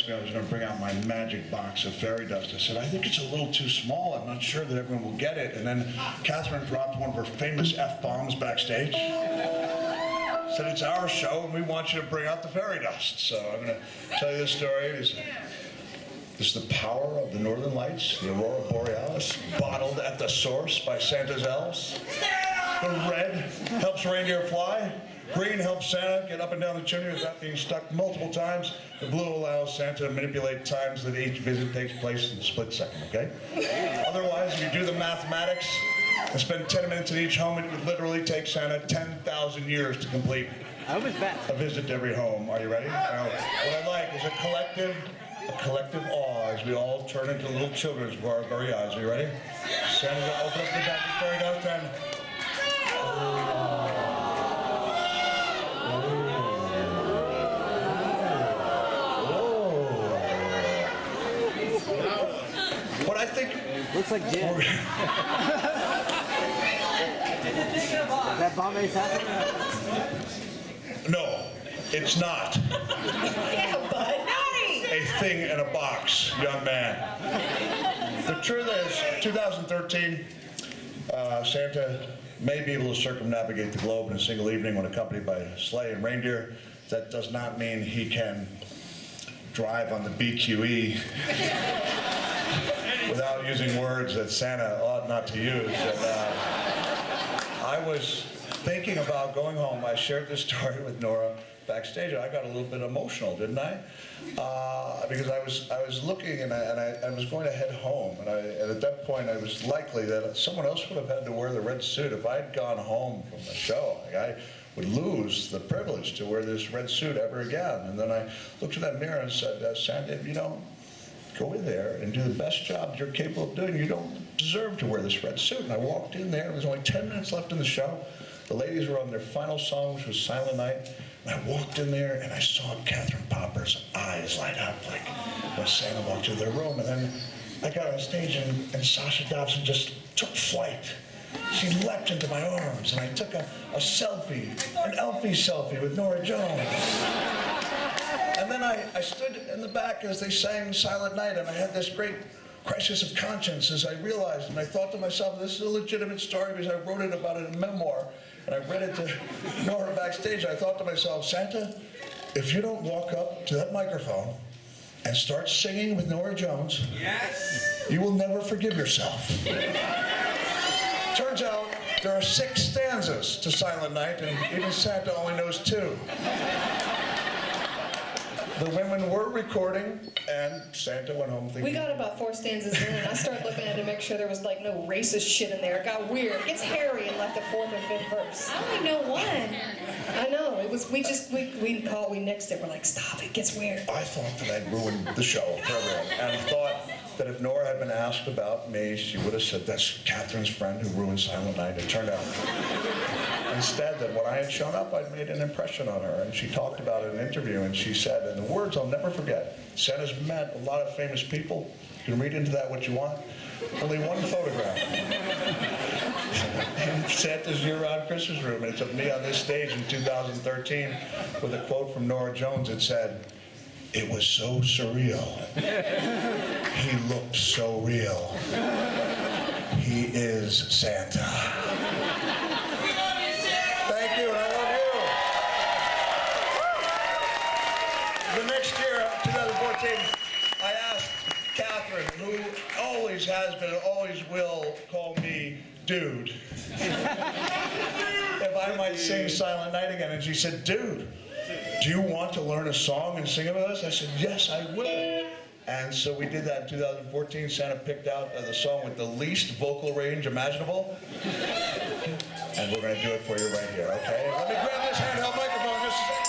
asked me if I was going to bring out my magic box of fairy dust. I said, I think it's a little too small. I'm not sure that everyone will get it. And then Catherine dropped one of her famous F-bombs backstage. Said, it's our show, and we want you to bring out the fairy dust. So I'm going to tell you this story. This is the power of the Northern Lights, the Aurora Borealis, bottled at the source by Santa's elves. The red helps reindeer fly. Green helps Santa get up and down the chimney without being stuck multiple times. The blue allows Santa to manipulate times that each visit takes place in a split second, okay? Otherwise, if you do the mathematics and spend 10 minutes in each home, it would literally take Santa 10,000 years to complete a visit to every home. Are you ready? Now, what I like is a collective awe as we all turn into little children before our very eyes. Are you ready? Santa's gonna open up the back of the fairy dust and... What I think... Looks like gin. Is that Bombay Sassy? No, it's not. Yeah, but naughty! A thing in a box, young man. The truth is, 2013, Santa may be able to circumnavigate the globe in a single evening when accompanied by a sleigh and reindeer. That does not mean he can drive on the BQE without using words that Santa ought not to use. And, I was thinking about going home. I shared this story with Norah backstage. I got a little bit emotional, didn't I? Because I was looking and I was going to head home, and at that point I was likely that someone else would have had to wear the red suit. If I had gone home from the show, I would lose the privilege to wear this red suit ever again. And then I looked in that mirror and said, Santa, you know, go in there and do the best job you're capable of doing. You don't deserve to wear this red suit. And I walked in there. There was only 10 minutes left in the show. The ladies were on their final song, which was Silent Night. And I walked in there and I saw Catherine Popper's eyes light up like when Santa walked into their room. And then I got on stage and Sasha Dobson just took flight. She leapt into my arms and I took a selfie, an Elfie selfie with Norah Jones. And then I stood in the back as they sang Silent Night, and I had this great crisis of conscience as I realized, and I thought to myself, this is a legitimate story because I wrote it about it in a memoir, and I read it to Norah backstage. I thought to myself, Santa, if you don't walk up to that microphone and start singing with Norah Jones, yes, you will never forgive yourself. Turns out there are 6 stanzas to Silent Night, and even Santa only knows 2. The women were recording, and Santa went home thinking... We got about 4 stanzas in, and I started looking at it to make sure there was, like, no racist shit in there. It got weird. It gets hairy in, like, the 4th or 5th verse. I only know one. I know. It was, we nixed it. We're like, stop, it gets weird. I thought that I'd ruined the show for everyone, and thought that if Norah had been asked about me, she would have said, that's Catherine's friend who ruined Silent Night. It turned out instead that when I had shown up, I'd made an impression on her, and she talked about it in an interview, and she said, and the words I'll never forget, Santa's met a lot of famous people. You can read into that what you want. Only one photograph in Santa's year-round Christmas room, and it's of me on this stage in 2013 with a quote from Norah Jones. It said, it was so surreal. He looked so real. He is Santa. Thank you, and I love you. The next year, 2014, I asked Catherine, who always has been and always will call me Dude, if I might sing Silent Night again. And she said, Dude, do you want to learn a song and sing it with us? I said, yes, I will. And so we did that in 2014. Santa picked out the song with the least vocal range imaginable. And we're going to do it for you right here, okay? Let me grab this handheld microphone just a second.